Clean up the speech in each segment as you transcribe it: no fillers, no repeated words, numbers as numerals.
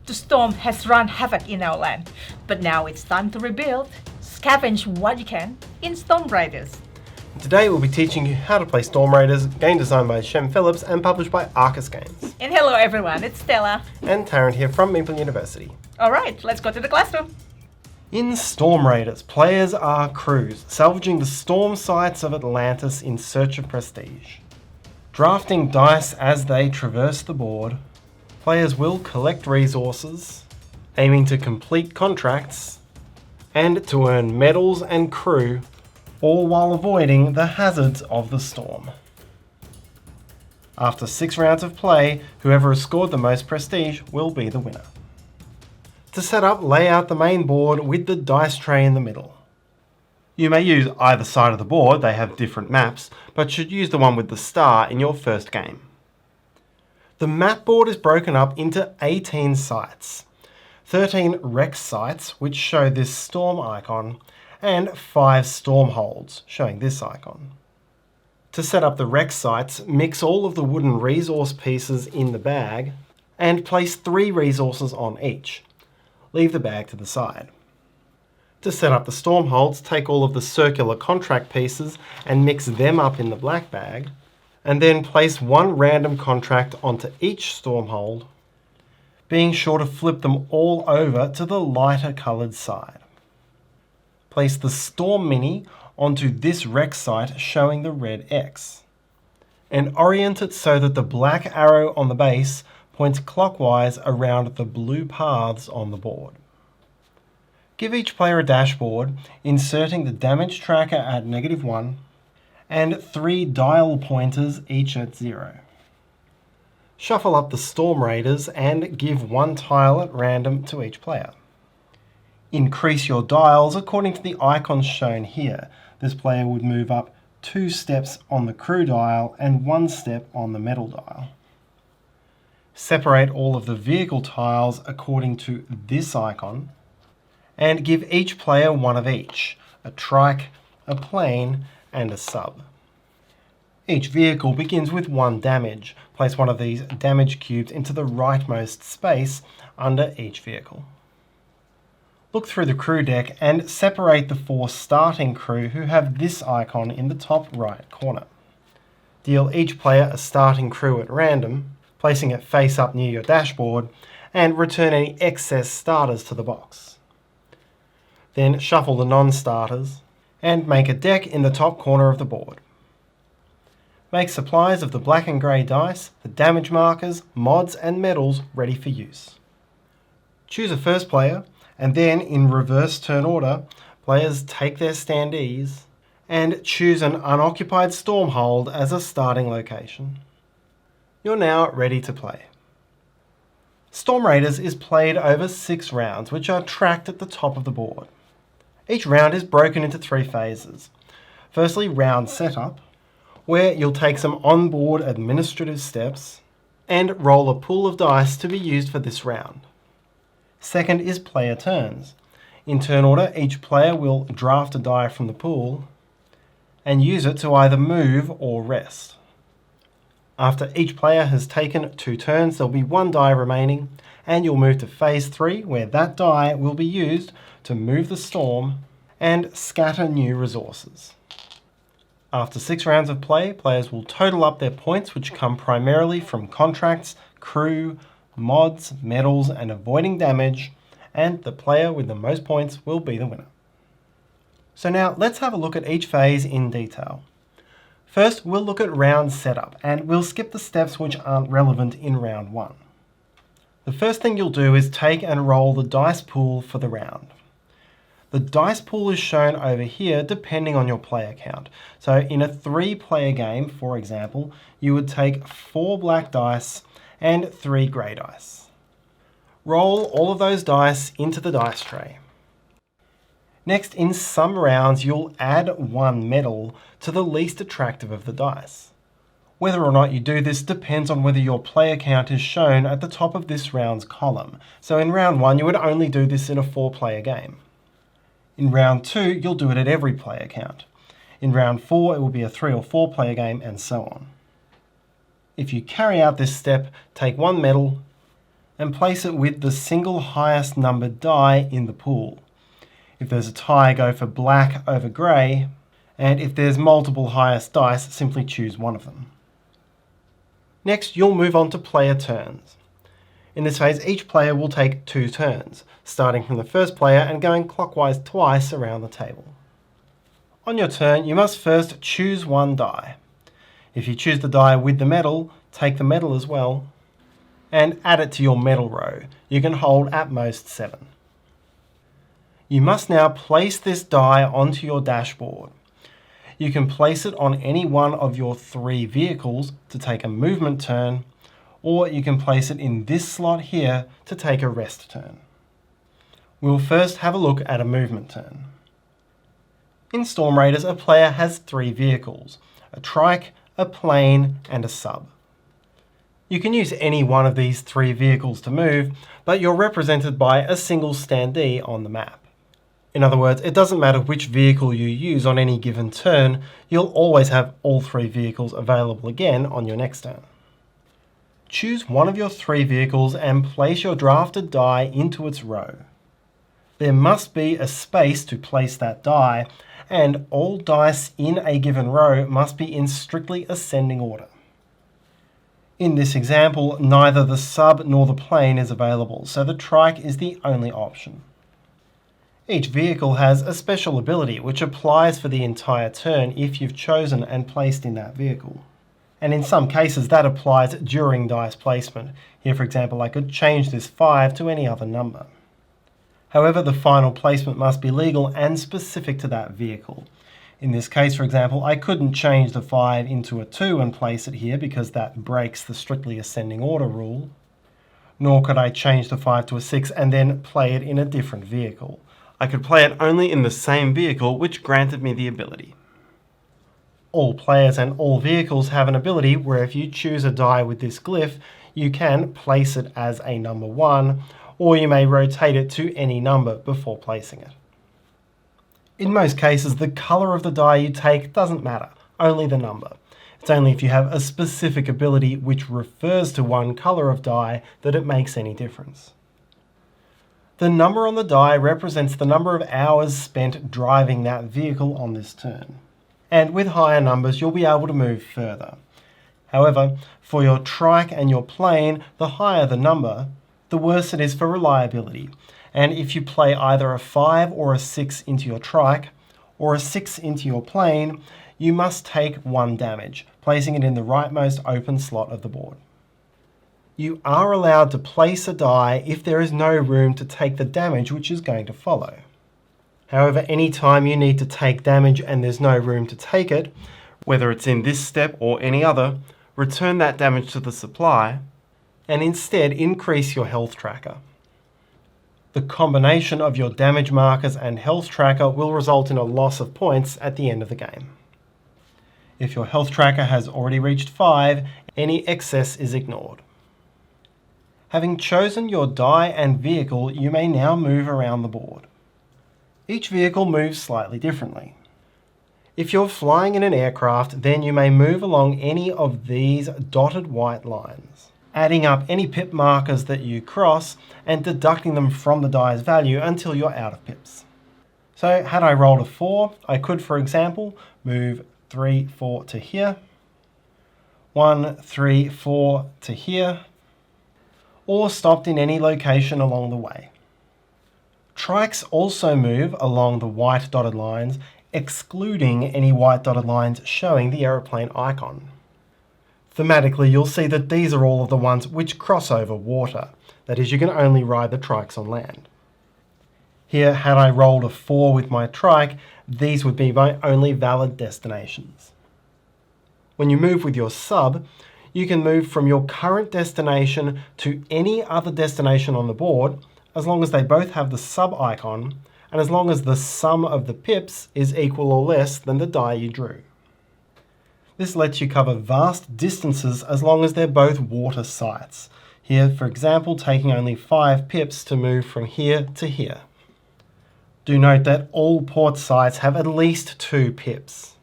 The storm has run havoc in our land, but now it's time to rebuild. Scavenge what you can in Storm Raiders. Today we'll be teaching you how to play Storm Raiders, game designed by Shem Phillips and published by Arcus Games. And hello everyone, it's Stella. And Tarrant here from Meeple University. Alright, let's go to the classroom. In Storm Raiders, players are crews, salvaging the storm sites of Atlantis in search of prestige. Drafting dice as they traverse the board, players will collect resources, aiming to complete contracts, and to earn medals and crew, all while avoiding the hazards of the storm. After 6 rounds of play, whoever has scored the most prestige will be the winner. To set up, lay out the main board with the dice tray in the middle. You may use either side of the board, they have different maps, but should use the one with the star in your first game. The map board is broken up into 18 sites, 13 Rex sites, which show this storm icon, and 5 Stormholds, showing this icon. To set up the Rex sites, mix all of the wooden resource pieces in the bag, and place 3 resources on each. Leave the bag to the side. To set up the Stormholds, take all of the circular contract pieces and mix them up in the black bag, and then place 1 random contract onto each Stormhold, being sure to flip them all over to the lighter coloured side. Place the Storm Mini onto this Rex site showing the red X, and orient it so that the black arrow on the base points clockwise around the blue paths on the board. Give each player a dashboard, inserting the damage tracker at -1 and 3 dial pointers each at 0. Shuffle up the Storm Raiders and give 1 tile at random to each player. Increase your dials according to the icons shown here. This player would move up 2 steps on the crew dial and 1 step on the medal dial. Separate all of the vehicle tiles according to this icon, and give each player 1 of each, a trike, a plane, and a sub. Each vehicle begins with 1 damage. Place 1 of these damage cubes into the rightmost space under each vehicle. Look through the crew deck and separate the 4 starting crew who have this icon in the top right corner. Deal each player a starting crew at random, placing it face up near your dashboard, and return any excess starters to the box. Then shuffle the non-starters and make a deck in the top corner of the board. Make supplies of the black and grey dice, the damage markers, mods and medals ready for use. Choose a first player, and then in reverse turn order, players take their standees and choose an unoccupied Stormhold as a starting location. You're now ready to play. Storm Raiders is played over 6 rounds, which are tracked at the top of the board. Each round is broken into 3 phases. Firstly, round setup, where you'll take some on-board administrative steps and roll a pool of dice to be used for this round. Second is player turns. In turn order, each player will draft a die from the pool and use it to either move or rest. After each player has taken 2 turns, there'll be 1 die remaining, and you'll move to phase 3, where that die will be used to move the storm and scatter new resources. After 6 rounds of play, players will total up their points, which come primarily from contracts, crew, mods, medals, and avoiding damage, and the player with the most points will be the winner. So now let's have a look at each phase in detail. First, we'll look at round setup, and we'll skip the steps which aren't relevant in round 1. The first thing you'll do is take and roll the dice pool for the round. The dice pool is shown over here depending on your player count. So in a 3-player game, for example, you would take 4 black dice and 3 grey dice. Roll all of those dice into the dice tray. Next, in some rounds, you'll add 1 medal to the least attractive of the dice. Whether or not you do this depends on whether your player count is shown at the top of this round's column. So in round 1, you would only do this in a 4-player game. In round 2, you'll do it at every player count. In round 4, it will be a 3 or 4-player game, and so on. If you carry out this step, take 1 medal, and place it with the single highest numbered die in the pool. If there's a tie, go for black over grey, and if there's multiple highest dice, simply choose one of them. Next, you'll move on to player turns. In this phase, each player will take 2 turns, starting from the first player and going clockwise twice around the table. On your turn, you must first choose one die. If you choose the die with the medal, take the medal as well, and add it to your medal row. You can hold at most 7. You must now place this die onto your dashboard. You can place it on any one of your 3 vehicles to take a movement turn, or you can place it in this slot here to take a rest turn. We'll first have a look at a movement turn. In Storm Raiders, a player has 3 vehicles, a trike, a plane, and a sub. You can use any one of these 3 vehicles to move, but you're represented by a single standee on the map. In other words, it doesn't matter which vehicle you use on any given turn, you'll always have all 3 vehicles available again on your next turn. Choose one of your 3 vehicles and place your drafted die into its row. There must be a space to place that die, and all dice in a given row must be in strictly ascending order. In this example, neither the sub nor the plane is available, so the trike is the only option. Each vehicle has a special ability which applies for the entire turn if you've chosen and placed in that vehicle. And in some cases that applies during dice placement. Here, for example, I could change this 5 to any other number. However, the final placement must be legal and specific to that vehicle. In this case, for example, I couldn't change the 5 into a 2 and place it here because that breaks the strictly ascending order rule. Nor could I change the 5 to a 6 and then play it in a different vehicle. I could play it only in the same vehicle, which granted me the ability. All players and all vehicles have an ability where if you choose a die with this glyph, you can place it as a number 1, or you may rotate it to any number before placing it. In most cases, the colour of the die you take doesn't matter, only the number. It's only if you have a specific ability which refers to one colour of die that it makes any difference. The number on the die represents the number of hours spent driving that vehicle on this turn. And with higher numbers, you'll be able to move further. However, for your trike and your plane, the higher the number, the worse it is for reliability. And if you play either a 5 or a 6 into your trike, or a 6 into your plane, you must take 1 damage, placing it in the rightmost open slot of the board. You are allowed to place a die if there is no room to take the damage which is going to follow. However, any time you need to take damage and there's no room to take it, whether it's in this step or any other, return that damage to the supply, and instead increase your health tracker. The combination of your damage markers and health tracker will result in a loss of points at the end of the game. If your health tracker has already reached 5, any excess is ignored. Having chosen your die and vehicle, you may now move around the board. Each vehicle moves slightly differently. If you're flying in an aircraft, then you may move along any of these dotted white lines, adding up any pip markers that you cross and deducting them from the die's value until you're out of pips. So had I rolled a 4, I could, for example, move 3, 4 to here, 1, 3, 4 to here, or stopped in any location along the way. Trikes also move along the white dotted lines, excluding any white dotted lines showing the aeroplane icon. Thematically, you'll see that these are all of the ones which cross over water. That is, you can only ride the trikes on land. Here, had I rolled a 4 with my trike, these would be my only valid destinations. When you move with your sub, you can move from your current destination to any other destination on the board, as long as they both have the sub icon, and as long as the sum of the pips is equal or less than the die you drew. This lets you cover vast distances as long as they're both water sites. Here, for example, taking only 5 pips to move from here to here. Do note that all port sites have at least 2 pips,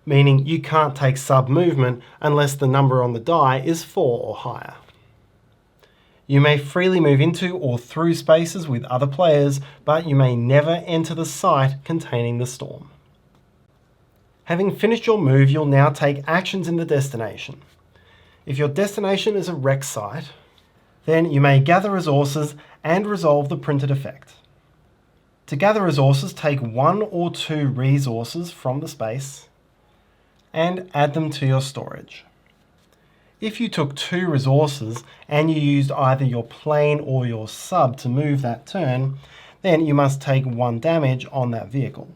meaning you can't take sub movement unless the number on the die is 4 or higher. You may freely move into or through spaces with other players, but you may never enter the site containing the storm. Having finished your move, you'll now take actions in the destination. If your destination is a wreck site, then you may gather resources and resolve the printed effect. To gather resources, take 1 or 2 resources from the space and add them to your storage. If you took 2 resources and you used either your plane or your sub to move that turn, then you must take 1 damage on that vehicle.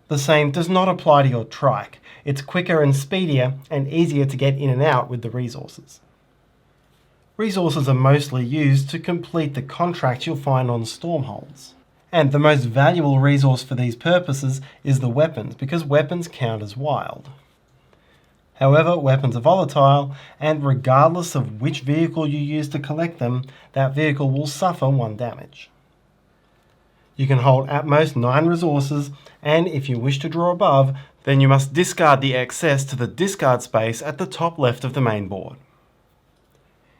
The same does not apply to your trike. It's quicker and speedier and easier to get in and out with the resources. Resources are mostly used to complete the contracts you'll find on Stormholds. And the most valuable resource for these purposes is the weapons, because weapons count as wild. However, weapons are volatile, and regardless of which vehicle you use to collect them, that vehicle will suffer 1 damage. You can hold at most 9 resources, and if you wish to draw above, then you must discard the excess to the discard space at the top left of the main board.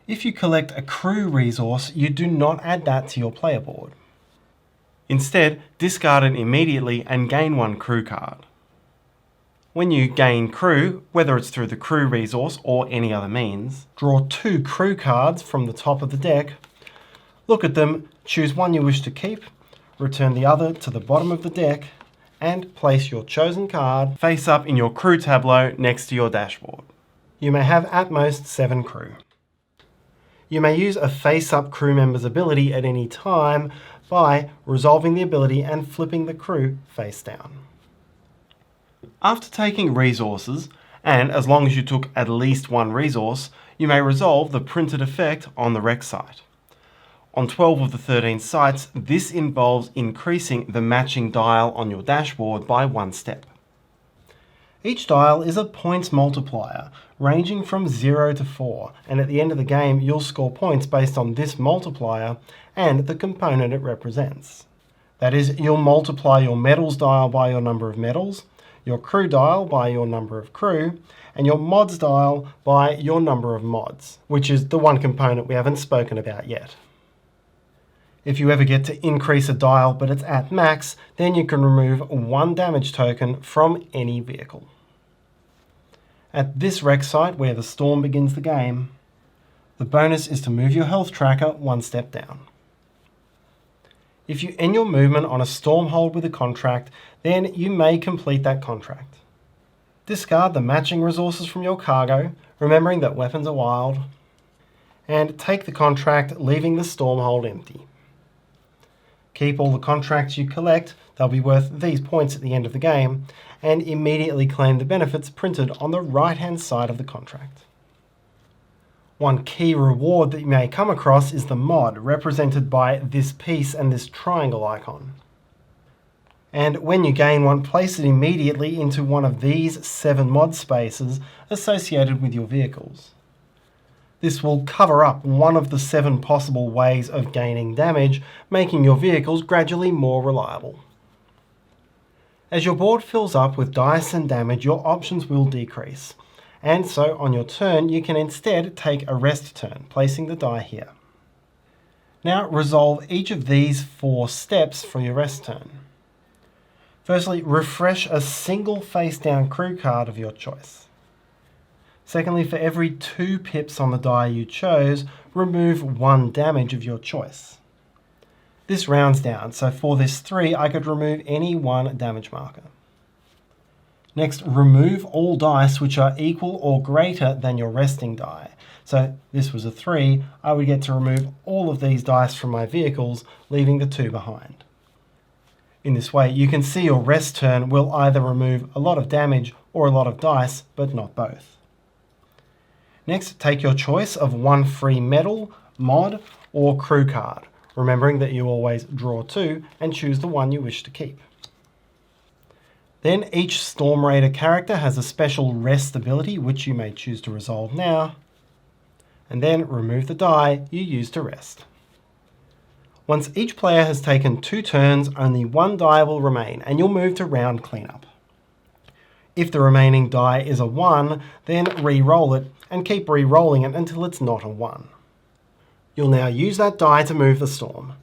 If you collect a crew resource, you do not add that to your player board. Instead, discard it immediately and gain 1 crew card. When you gain crew, whether it's through the crew resource or any other means, draw 2 crew cards from the top of the deck, look at them, choose one you wish to keep, return the other to the bottom of the deck, and place your chosen card face up in your crew tableau next to your dashboard. You may have at most 7 crew. You may use a face-up crew member's ability at any time by resolving the ability and flipping the crew face down. After taking resources, and as long as you took at least 1 resource, you may resolve the printed effect on the wreck site. On 12 of the 13 sites, this involves increasing the matching dial on your dashboard by 1 step. Each dial is a points multiplier, ranging from 0 to 4, and at the end of the game you'll score points based on this multiplier and the component it represents. That is, you'll multiply your medals dial by your number of medals, your crew dial by your number of crew, and your mods dial by your number of mods, which is the one component we haven't spoken about yet. If you ever get to increase a dial but it's at max, then you can remove 1 damage token from any vehicle. At this wreck site where the storm begins the game, the bonus is to move your health tracker 1 step down. If you end your movement on a Stormhold with a contract, then you may complete that contract. Discard the matching resources from your cargo, remembering that weapons are wild, and take the contract, leaving the Stormhold empty. Keep all the contracts you collect, they'll be worth these points at the end of the game, and immediately claim the benefits printed on the right-hand side of the contract. One key reward that you may come across is the mod, represented by this piece and this triangle icon. And when you gain one, place it immediately into one of these 7 mod spaces associated with your vehicles. This will cover up one of the 7 possible ways of gaining damage, making your vehicles gradually more reliable. As your board fills up with dice and damage, your options will decrease. And so on your turn, you can instead take a rest turn, placing the die here. Now resolve each of these 4 steps for your rest turn. Firstly, refresh a single face-down crew card of your choice. Secondly, for every 2 pips on the die you chose, remove 1 damage of your choice. This rounds down, so for this 3, I could remove any 1 damage marker. Next, remove all dice which are equal or greater than your resting die. So this was a 3, I would get to remove all of these dice from my vehicles, leaving the 2 behind. In this way, you can see your rest turn will either remove a lot of damage or a lot of dice, but not both. Next, take your choice of 1 free medal, mod, or crew card, remembering that you always draw 2 and choose the one you wish to keep. Then each Storm Raider character has a special rest ability which you may choose to resolve now, and then remove the die you used to rest. Once each player has taken 2 turns, only 1 die will remain, and you'll move to round cleanup. If the remaining die is a 1, then re-roll it, and keep re-rolling it until it's not a 1. You'll now use that die to move the storm.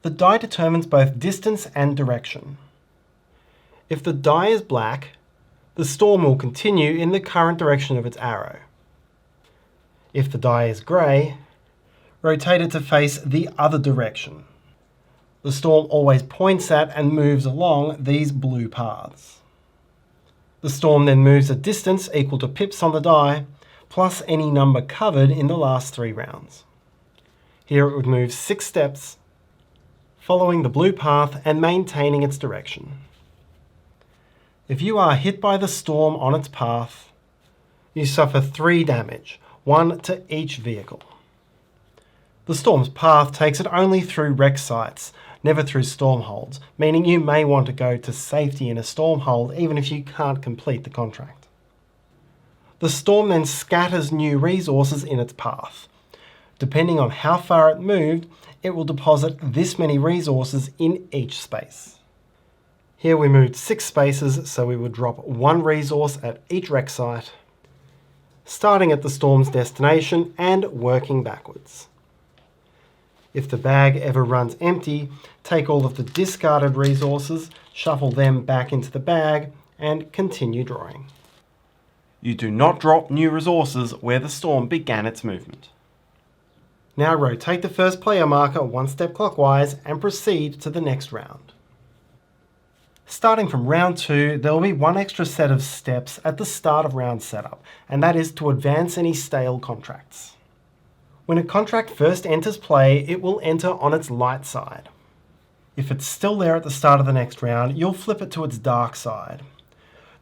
The die determines both distance and direction. If the die is black, the storm will continue in the current direction of its arrow. If the die is grey, rotate it to face the other direction. The storm always points at and moves along these blue paths. The storm then moves a distance equal to pips on the die, plus any number covered in the last 3 rounds. Here it would move 6 steps, following the blue path and maintaining its direction. If you are hit by the storm on its path, you suffer 3 damage, 1 to each vehicle. The storm's path takes it only through wreck sites, never through stormholds, meaning you may want to go to safety in a stormhold even if you can't complete the contract. The storm then scatters new resources in its path. Depending on how far it moved, it will deposit this many resources in each space. Here we moved 6 spaces, so we would drop 1 resource at each wreck site, starting at the storm's destination and working backwards. If the bag ever runs empty, take all of the discarded resources, shuffle them back into the bag, and continue drawing. You do not drop new resources where the storm began its movement. Now rotate the first player marker 1 step clockwise and proceed to the next round. Starting from round 2, there will be 1 extra set of steps at the start of round setup, and that is to advance any stale contracts. When a contract first enters play, it will enter on its light side. If it's still there at the start of the next round, you'll flip it to its dark side.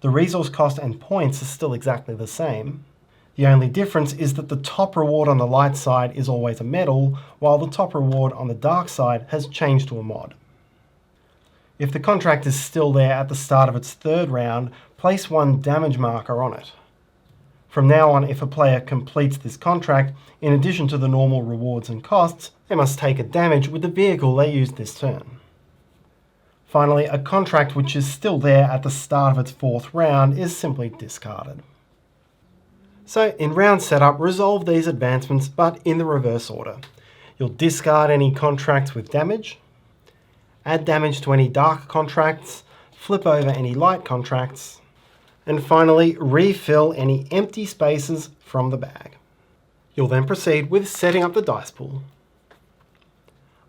The resource cost and points are still exactly the same. The only difference is that the top reward on the light side is always a medal, while the top reward on the dark side has changed to a mod. If the contract is still there at the start of its 3rd round, place 1 damage marker on it. From now on, if a player completes this contract, in addition to the normal rewards and costs, they must take a damage with the vehicle they used this turn. Finally, a contract which is still there at the start of its 4th round is simply discarded. So in round setup, resolve these advancements, but in the reverse order. You'll discard any contracts with damage, add damage to any dark contracts, flip over any light contracts, and finally refill any empty spaces from the bag. You'll then proceed with setting up the dice pool.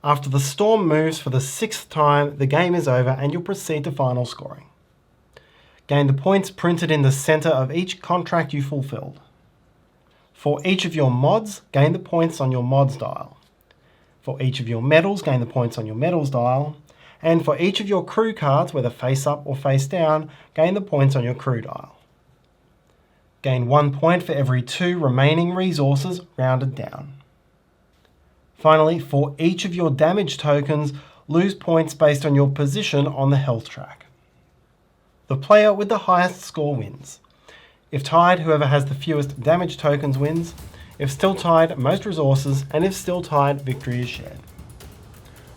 After the storm moves for the 6th time, the game is over and you'll proceed to final scoring. Gain the points printed in the centre of each contract you fulfilled. For each of your mods, gain the points on your mods dial. For each of your medals, gain the points on your medals dial. And for each of your crew cards, whether face up or face down, gain the points on your crew dial. Gain 1 point for every 2 remaining resources rounded down. Finally, for each of your damage tokens, lose points based on your position on the health track. The player with the highest score wins. If tied, whoever has the fewest damage tokens wins. If still tied, most resources, and if still tied, victory is shared.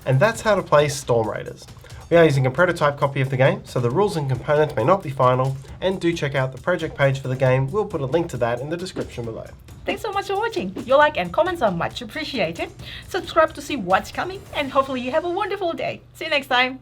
And that's how to play Storm Raiders. We are using a prototype copy of the game, so the rules and components may not be final, and do check out the project page for the game. We'll put a link to that in the description below. Thanks so much for watching. Your like and comments are much appreciated. Subscribe to see what's coming, and hopefully you have a wonderful day. See you next time.